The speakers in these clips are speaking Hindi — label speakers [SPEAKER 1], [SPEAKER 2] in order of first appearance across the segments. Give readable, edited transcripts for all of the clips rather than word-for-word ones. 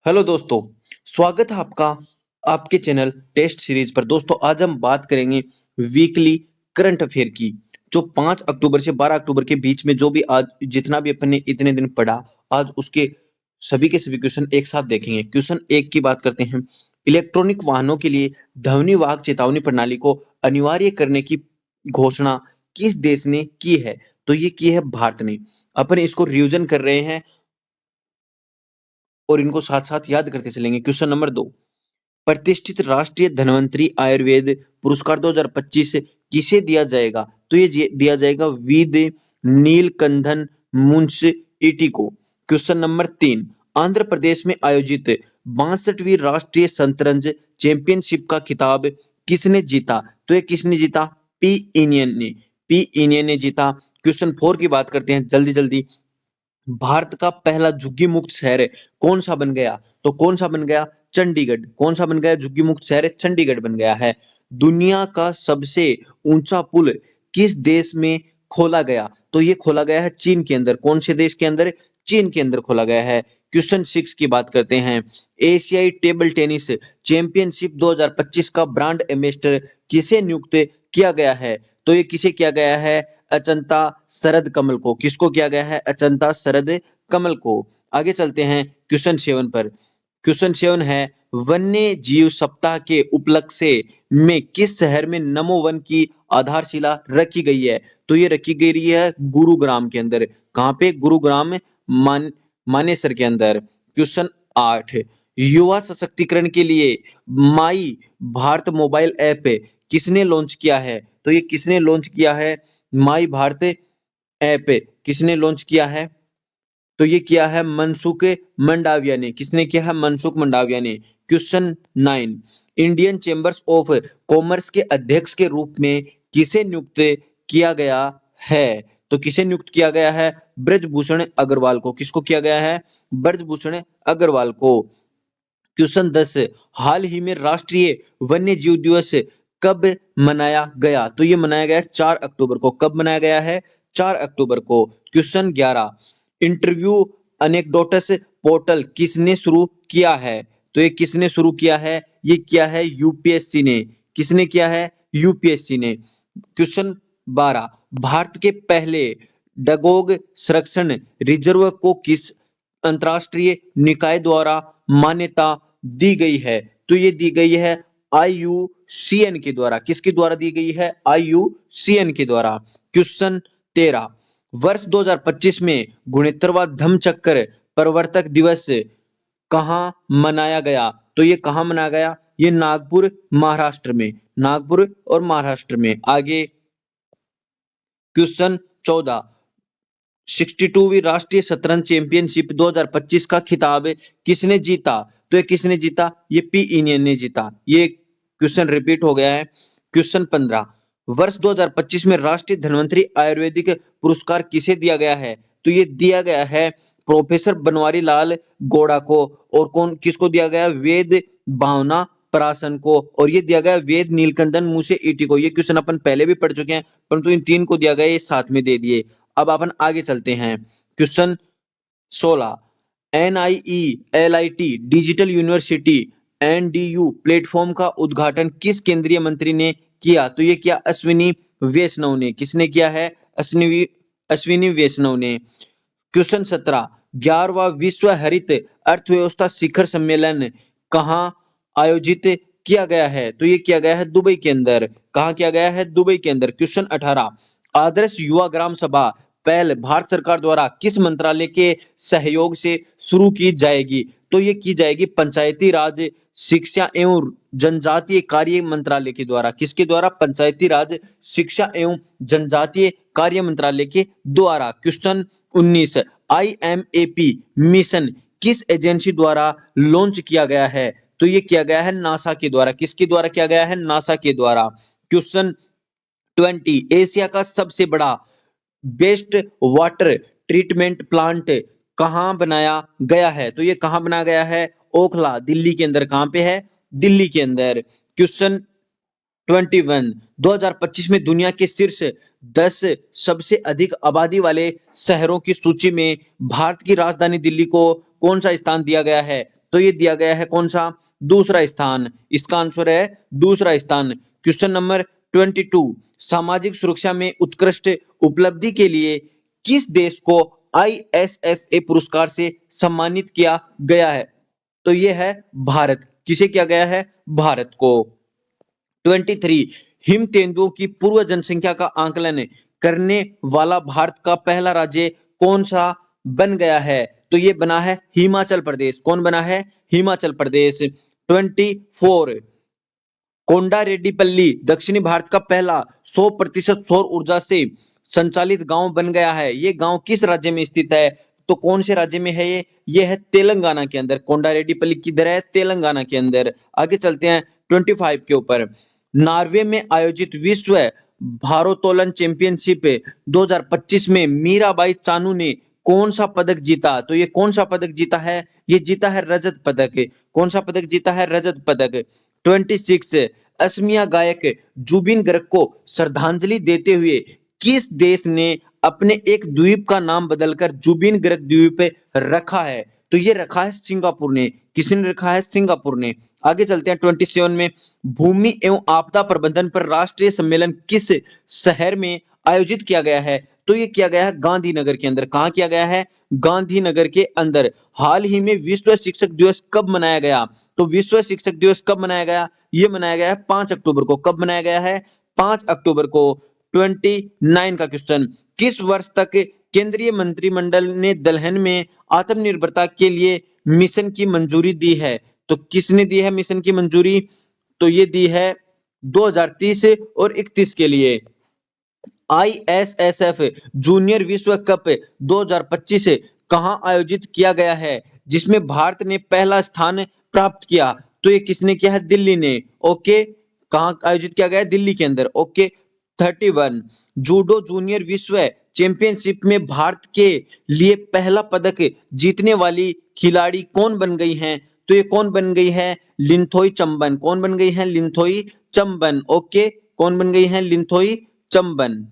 [SPEAKER 1] हेलो दोस्तों, स्वागत है आपका आपके चैनल टेस्ट सीरीज पर। दोस्तों आज हम बात करेंगे वीकली करंट अफेयर की, जो 5 अक्टूबर से 12 अक्टूबर के बीच में जो भी आज जितना भी अपन ने इतने दिन पढ़ा, आज उसके सभी के सभी क्वेश्चन एक साथ देखेंगे। क्वेश्चन एक की बात करते हैं। इलेक्ट्रॉनिक वाहनों के लिए ध्वनि वाहक चेतावनी प्रणाली को अनिवार्य करने की घोषणा किस देश ने की है? तो ये की है भारत ने। अपन इसको रिवीजन कर रहे हैं और इनको साथ साथ याद करते चलेंगे। क्वेश्चन नंबर 2, प्रतिष्ठित राष्ट्रीय धन्वंतरी आयुर्वेद पुरस्कार 2025 किसे दिया जाएगा? तो ये दिया जाएगा वीद नीलकंठन मुंशी को। क्वेश्चन नंबर 3, आंध्र प्रदेश में आयोजित 62वीं राष्ट्रीय शतरंज चैंपियनशिप का खिताब किसने जीता? तो ये किसने जीता? पी इनियन ने। पी इनियन ने जीता। क्वेश्चन 4 की बात करते हैं जल्दी जल्दी। भारत का पहला झुग्गी मुक्त शहर कौन सा बन गया? तो कौन सा बन गया? चंडीगढ़। कौन सा बन गया? झुग्गी मुक्त शहर चंडीगढ़ बन गया है। दुनिया का सबसे ऊंचा पुल किस देश में खोला गया? तो ये खोला गया है चीन के अंदर। कौन से देश के अंदर? चीन के अंदर खोला गया है। क्वेश्चन 6 की बात करते हैं। एशियाई टेबल टेनिस चैंपियनशिप 2025 का ब्रांड एम्बेसडर किसे नियुक्त किया गया है? तो ये किसे किया गया है? अचंता शरद कमल को। किसको किया गया है? अचंता शरद कमल को। आगे चलते हैं क्वेश्चन 7 पर। क्वेश्चन 7 है, वन्य जीव सप्ताह के उपलक्ष्य में किस शहर में नमो वन की आधारशिला रखी गई है? तो ये रखी गई है गुरुग्राम के अंदर। कहां पे? गुरुग्राम मानेसर के अंदर। क्वेश्चन 8, युवा सशक्तिकरण के लिए माई भारत मोबाइल ऐप किसने लॉन्च किया है? तो ये किसने लॉन्च किया है? माई भारत ऐप किसने लॉन्च किया है? तो ये किया है मनसुख मंडाविया ने। किसने किया है? मनसुख मंडाविया ने। Question 9, Indian chambers of commerce के अध्यक्ष के रूप में किसे नियुक्त किया गया है? तो किसे नियुक्त किया गया है? ब्रजभूषण अग्रवाल को। किसको किया गया है? ब्रजभूषण अग्रवाल को। क्वेश्चन 10, हाल ही में राष्ट्रीय वन्य जीव दिवस कब मनाया गया? तो ये मनाया गया 4 अक्टूबर को। कब मनाया गया है? 4 अक्टूबर को। क्वेश्चन 11, इंटरव्यू अनेक्डोटस पोर्टल किसने शुरू किया है? तो ये किसने शुरू किया है? ये किया है यूपीएससी ने। किसने किया है? यूपीएससी ने। क्वेश्चन 12, भारत के पहले डगोग संरक्षण रिजर्व को किस अंतरराष्ट्रीय निकाय द्वारा मान्यता दी गई है? तो ये दी गई है आईयूसीएन के द्वारा। किसके द्वारा दी गई है? आईयूसीएन के द्वारा। क्वेश्चन 13, वर्ष 2025 में गुणोत्तरवा धम्मचक्र प्रवर्तक दिवस कहाँ मनाया गया? तो ये कहाँ मनाया गया? ये नागपुर महाराष्ट्र में। नागपुर और महाराष्ट्र में। आगे क्वेश्चन 14, 62वीं राष्ट्रीय शतरंज चैंपियनशिप 2025 का खिताब किसने जीता? तो ये किसने जीता? ये पी इनियन ने जीता। ये क्वेश्चन रिपीट हो गया है। क्वेश्चन 15, वर्ष 2025 में राष्ट्रीय धन्वंतरी आयुर्वेदिक पुरस्कार किसे दिया गया है? तो ये दिया गया है प्रोफेसर बनवारी लाल गौड़ा को। और कौन किसको दिया गया? वेद भावना परासन को। और ये दिया गया वेद नीलकंठन मुंशी को। ये क्वेश्चन अपन पहले भी पढ़ चुके हैं, परंतु इन तीन को दिया गया, ये साथ में दे दिए। अब अपन आगे चलते हैं। Question 16, NIELIT digital university NDU platform का उद्घाटन किस केंद्रीय मंत्री ने किया? तो ये किया अश्विनी वैष्णव ने। किसने किया है? अश्विनी वैष्णव ने। क्वेश्चन 17, 11वां विश्व हरित अर्थव्यवस्था शिखर सम्मेलन कहाँ आयोजित किया गया है? तो ये किया गया है दुबई के अंदर। कहाँ किया गया है? दुबई के अंदर। क्वेश्चन 18, आदर्श युवा ग्राम सभा पहल भारत सरकार द्वारा किस मंत्रालय के सहयोग से शुरू की जाएगी? तो ये की जाएगी पंचायती राज शिक्षा एवं जनजातीय कार्य मंत्रालय के द्वारा। किसके द्वारा? पंचायती राज शिक्षा एवं जनजातीय कार्य मंत्रालय के द्वारा। क्वेश्चन 19, IMAP मिशन किस एजेंसी द्वारा लॉन्च किया गया है? तो ये किया गया है नासा के द्वारा। किसके द्वारा किया गया है? नासा के द्वारा। क्वेश्चन 20, एशिया का सबसे बड़ा बेस्ट वाटर ट्रीटमेंट प्लांट कहाँ बनाया गया है? तो ये कहाँ बनाया गया है? ओखला, दिल्ली के अंदर। कहाँ पे है? दिल्ली के अंदर। क्वेश्चन 21। 2025 में दुनिया के शीर्ष 10 सबसे अधिक आबादी वाले शहरों की सूची में भारत की राजधानी दिल्ली को कौन सा स्थान दिया गया है? तो ये दिया गया है कौन सा? दूसरा स्थान। इसका आंसर है दूसरा स्थान। Question number 22। सामाजिक सुरक्षा में उत्कृष्ट उपलब्धि के लिए किस देश को ISSA पुरस्कार से सम्मानित किया गया है? तो ये है भारत। किसे किया गया है? भारत को। 23। हिम तेंदुओं की पूर्व जनसंख्या का आकलन करने वाला भारत का पहला राज्य कौन सा बन गया है? तो ये बना है हिमाचल प्रदेश। कौन बना है? हिमाचल प्रदेश। 24। कोंडारेड्डीपल्ली दक्षिणी भारत का पहला 100% सौर ऊर्जा से संचालित गांव बन गया है। ये गांव किस राज्य में स्थित है? तो कौन से राज्य में है ये? ये है तेलंगाना के अंदर। कोंडारेड्डीपल्ली किधर है? तेलंगाना के अंदर। आगे चलते हैं 25 के ऊपर। नॉर्वे में आयोजित विश्व भारोत्तोलन चैंपियनशिप 2025 में मीराबाई चानू ने कौन सा पदक जीता? तो ये कौन सा पदक जीता है? ये जीता है रजत पदक। कौन सा पदक जीता है? रजत पदक। 26। असमिया गायक जुबिन गर्ग को श्रद्धांजलि देते हुए किस देश ने अपने एक द्वीप का नाम बदलकर जुबिन गर्ग द्वीप रखा है? तो ये रखा है सिंगापुर ने। किसने रखा है? सिंगापुर ने। आगे चलते हैं 27 में। भूमि एवं आपदा प्रबंधन पर राष्ट्रीय सम्मेलन किस शहर में आयोजित किया गया है? तो ये किया गया है गांधीनगर के अंदर। कहाँ किया गया है? गांधीनगर के अंदर। हाल ही में विश्व शिक्षक दिवस कब मनाया गया? तो विश्व शिक्षक दिवस कब मनाया गया? ये मनाया गया है 5 अक्टूबर को। कब मनाया गया है? 5 अक्टूबर को। 29 का क्वेश्चन। किस वर्ष तक केंद्रीय मंत्रिमंडल ने दलहन में आत्मनिर्भरता के लिए मिशन की मंजूरी दी है? तो किसने दी है मिशन की मंजूरी? तो ये दी है 2030 और 31 के लिए। ISSF जूनियर विश्व कप 2025 कहां आयोजित किया गया है जिसमें भारत ने पहला स्थान प्राप्त किया? तो ये किसने किया है? दिल्ली ने। ओके, कहां आयोजित किया गया है? दिल्ली के अंदर। ओके। 31। जूडो जूनियर विश्व चैंपियनशिप में भारत के लिए पहला पदक जीतने वाली खिलाड़ी कौन बन गई हैं? तो ये कौन बन गई है? लिंथोई चंबन। कौन बन गई है? लिंथोई चंबन। ओके, कौन बन गई है? लिंथोई चंबन।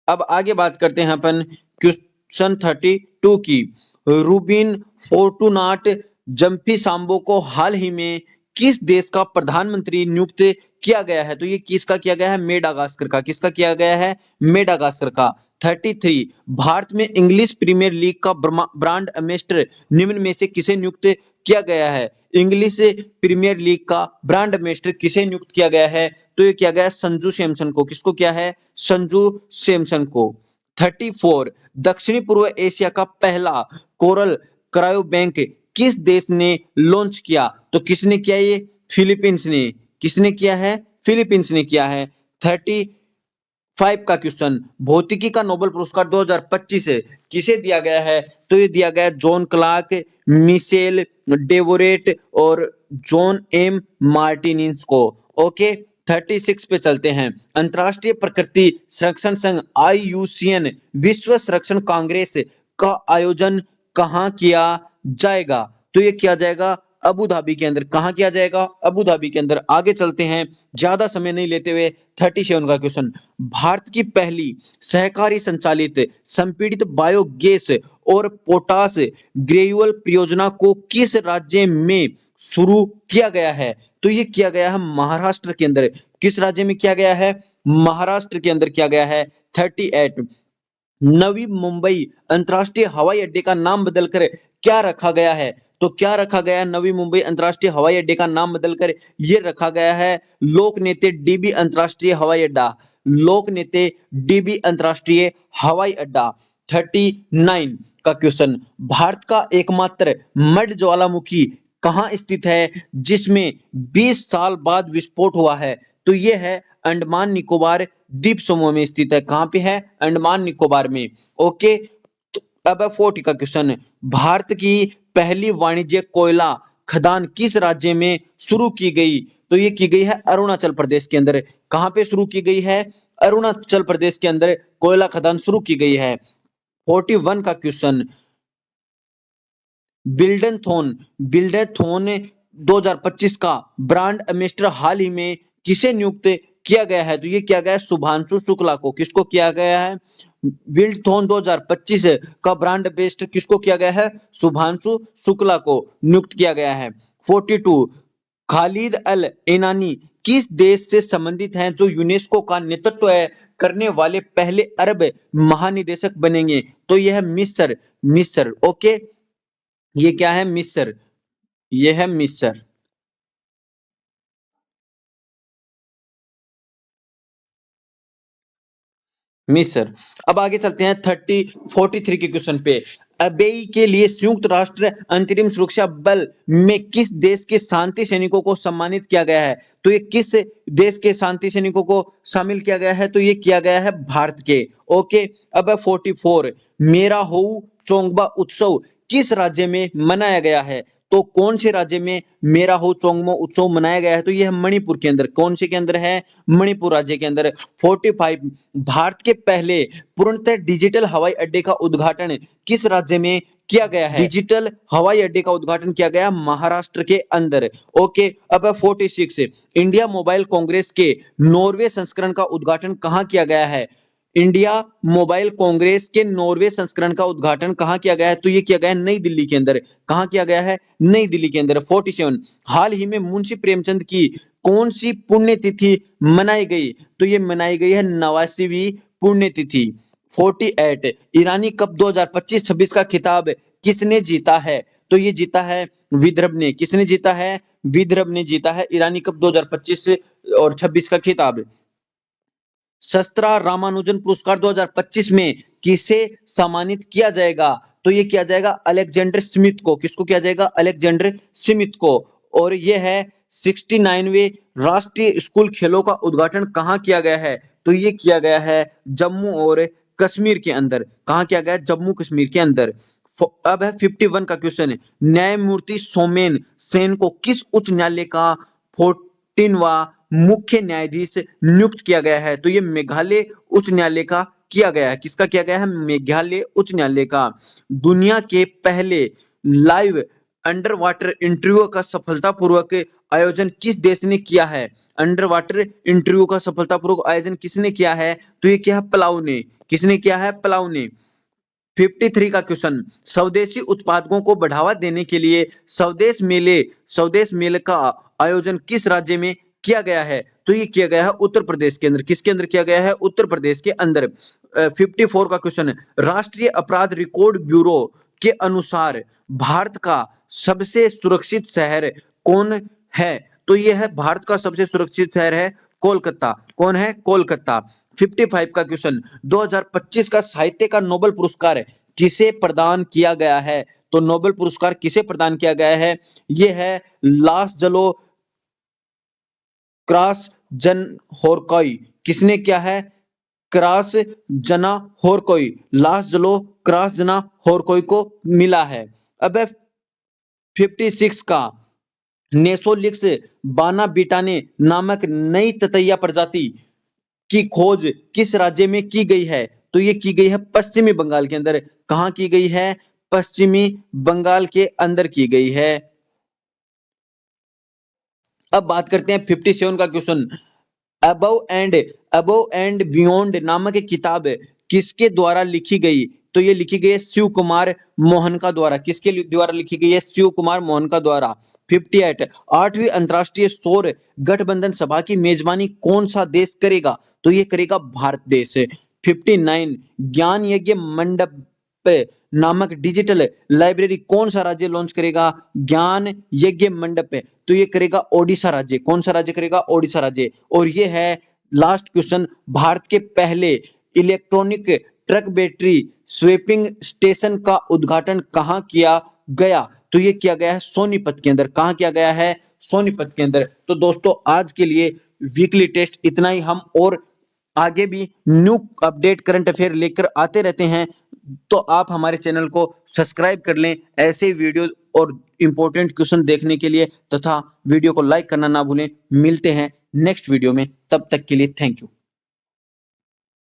[SPEAKER 1] अब आगे बात करते हैं अपन क्वेश्चन 32 की। रूबिन फोर्टुनाट जम्पी सांबो को हाल ही में किस देश का प्रधानमंत्री नियुक्त किया गया है? तो ये किसका किया गया है? मेडागास्कर का। किसका किया गया है? मेडागास्कर का। 33। भारत में इंग्लिश प्रीमियर लीग का ब्रांड एम्बेसडर निम्न में से किसे नियुक्त किया गया है? इंग्लिश प्रीमियर लीग का ब्रांड एम्बेसडर किसे नियुक्त किया गया है? तो ये किया गया है संजू सैमसन को। किसको किया है? संजू सैमसन को। 34। दक्षिणी पूर्व एशिया का पहला कोरल क्रायो बैंक किस देश ने लॉन्च किया? तो किसने किया? ये फिलीपींस ने। किसने किया है? फिलीपींस ने किया है। 35 का क्वेश्चन। भौतिकी का नोबेल पुरस्कार 2025 किसे दिया गया है? तो ये दिया गया जॉन क्लार्क, मिशेल डेवोरेट और जॉन एम मार्टिनिस को। ओके। 36 पे चलते हैं। अंतरराष्ट्रीय प्रकृति संरक्षण संघ IUCN विश्व संरक्षण कांग्रेस का आयोजन कहाँ किया जाएगा? तो ये किया जाएगा अबू धाबी के अंदर। कहाँ किया जाएगा? अबू धाबी के अंदर। आगे चलते हैं ज्यादा समय नहीं लेते हुए 37 का क्वेश्चन। भारत की पहली सहकारी संचालित संपीड़ित बायोगैस और पोटास ग्रेन्यूल परियोजना को किस राज्य में शुरू किया गया है? तो ये किया गया है महाराष्ट्र के अंदर। किस राज्य में किया गया है? महाराष्ट्र के अंदर किया गया है। 38। नवी मुंबई अंतरराष्ट्रीय हवाई अड्डे का नाम बदलकर क्या रखा गया है? तो क्या रखा गया है? नवी मुंबई अंतरराष्ट्रीय हवाई अड्डे का नाम बदलकर ये रखा गया है लोकनेते DB अंतरराष्ट्रीय हवाई अड्डा। लोकनेते DB अंतरराष्ट्रीय हवाई अड्डा। 39 का क्वेश्चन। भारत का एकमात्र मड ज्वालामुखी कहाँ स्थित है जिसमें 20 साल बाद विस्फोट हुआ है? तो ये है अंडमान निकोबार द्वीप समूह में स्थित है। कहां पे है? अंडमान निकोबार में। ओके। तो अब 40 का क्वेश्चन। भारत की पहली वाणिज्यिक कोयला खदान किस राज्य में शुरू की गई? तो ये की गई है अरुणाचल प्रदेश के अंदर। कहां पे शुरू की गई है? अरुणाचल प्रदेश के अंदर कोयला खदान शुरू की गई है। 41 का क्वेश्चन। बिल्डनथोन 2025 का ब्रांड एम्बेसडर हाल ही में किसे नियुक्त किया गया है? तो ये किया गया है शुभांशु शुक्ला को। किसको किया गया है? विल्डथॉन 2025 का ब्रांड एम्बेसडर किसको किया गया है? शुभांशु शुक्ला को नियुक्त किया गया है। 42 खालिद अल एनानी किस देश से संबंधित हैं जो यूनेस्को का नेतृत्व करने वाले पहले अरब महानिदेशक बनेंगे? तो यह है मिस्र। मिस्र, ओके, ये क्या है? मिस्र, ये है मिस्र। मिस्र। अब आगे चलते हैं 43 के क्वेश्चन पे। अबेई के लिए संयुक्त राष्ट्र अंतरिम सुरक्षा बल में किस देश के शांति सैनिकों को सम्मानित किया गया है? तो ये किस देश के शांति सैनिकों को शामिल किया गया है? तो ये किया गया है भारत के। ओके, अब है 44 मेरा होऊ चोंगबा उत्सव किस राज्य में मनाया गया है? तो कौन से राज्य में मेरा हो चोंगमो उत्सव मनाया गया है? तो यह मणिपुर के अंदर। कौन से के अंदर है? मणिपुर राज्य के अंदर। 45 भारत के पहले पूर्णतः डिजिटल हवाई अड्डे का उद्घाटन किस राज्य में किया गया है? डिजिटल हवाई अड्डे का उद्घाटन किया गया महाराष्ट्र के अंदर। ओके, अब है 46 इंडिया मोबाइल कांग्रेस के नॉर्वे संस्करण का उद्घाटन कहाँ किया गया है? इंडिया मोबाइल कांग्रेस के नॉर्वे संस्करण का उद्घाटन कहाँ किया गया है? तो ये किया गया है नई दिल्ली के अंदर। कहाँ किया गया है? नई दिल्ली के अंदर। 47 हाल ही में मुंशी प्रेमचंद की कौन सी पुण्यतिथि मनाई गई? तो ये मनाई गई है 89वीं पुण्यतिथि। 48 ईरानी कप 2025-26 का खिताब किसने जीता है? तो ये जीता है विदर्भ ने। किसने जीता है? विदर्भ ने जीता है ईरानी कप 2025 और 26 का खिताब। शस्त्रा रामानुजन पुरस्कार 2025 में किसे सम्मानित किया जाएगा? तो ये किया जाएगा अलेक्जेंडर स्मिथ को। किसको किया जाएगा? अलेक्जेंडर स्मिथ को। और ये है 69वें राष्ट्रीय स्कूल खेलों का उद्घाटन कहाँ किया गया है? तो ये किया गया है जम्मू और कश्मीर के अंदर। कहाँ किया गया है? जम्मू कश्मीर के अंदर। अब है 51 का क्वेश्चन। न्यायमूर्ति सोमेन सेन को किस उच्च न्यायालय का 14वां मुख्य न्यायाधीश नियुक्त किया गया है? तो ये मेघालय उच्च न्यायालय का किया गया है। किसका किया गया है? मेघालय उच्च न्यायालय का। दुनिया के पहले लाइव अंडर वाटर इंटरव्यू का सफलतापूर्वक आयोजन किस देश ने किया है? अंडर वाटर इंटरव्यू का सफलतापूर्वक आयोजन किसने किया है? तो ये क्या है? पलाऊ ने। किसने किया है? पलाऊ ने। 53 का क्वेश्चन स्वदेशी उत्पादकों को बढ़ावा देने के लिए स्वदेश मेले का आयोजन किस राज्य में किया गया है? तो ये किया गया है उत्तर प्रदेश के अंदर। किसके अंदर किया गया है? उत्तर प्रदेश के अंदर। 54 का क्वेश्चन राष्ट्रीय अपराध रिकॉर्ड ब्यूरो के अनुसार भारत का सबसे सुरक्षित शहर कौन है? तो ये है भारत का सबसे सुरक्षित शहर है कोलकाता। कौन है? कोलकाता। 55 का क्वेश्चन 2025 का साहित्य का नोबेल पुरस्कार किसे प्रदान किया गया है? तो नोबेल पुरस्कार किसे प्रदान किया गया है? ये है लासजलो क्रॉस जन होरकोई। किसने किया है? क्रॉस जना होरकोई। लासजलो क्रॉस जना होरकोई को मिला है। अब 56 का नेसोलिक्स बानाबिटाने नामक नई ततैया प्रजाति की खोज किस राज्य में की गई है? तो ये की गई है पश्चिमी बंगाल के अंदर। कहाँ की गई है? पश्चिमी बंगाल के अंदर की गई है। अब बात करते हैं 57 का क्वेश्चन। अबव एंड बियॉन्ड नामक एक किताब किसके द्वारा लिखी गई? तो ये लिखी गई है शिव कुमार मोहन का द्वारा। किसके द्वारा लिखी गई है? शिव कुमार मोहन का द्वारा। 58 8वीं अंतरराष्ट्रीय सौर गठबंधन सभा की मेजबानी कौन सा देश करेगा? तो ये करेगा भारत देश। 59 ज्ञान यज्ञ मंडप नामक डिजिटल लाइब्रेरी कौन सा राज्य लॉन्च करेगा? ज्ञान यज्ञ मंडप। तो ये करेगा ओडिशा राज्य। कौन सा राज्य करेगा? ओडिशा राज्य। और ये है लास्ट क्वेश्चन भारत के पहले electronic truck battery swapping station का उद्घाटन कहाँ किया गया? तो ये किया गया है सोनीपत के अंदर। कहाँ किया गया है? सोनीपत के अंदर। तो दोस्तों आज के लिए वीकली टेस्ट इतना ही। हम और आगे भी न्यू अपडेट करंट अफेयर लेकर आते रहते हैं, तो आप हमारे चैनल को सब्सक्राइब कर लें ऐसे वीडियो और इंपॉर्टेंट क्वेश्चन देखने के लिए, तथा वीडियो को लाइक करना ना भूलें। मिलते हैं नेक्स्ट वीडियो में, तब तक के लिए थैंक यू।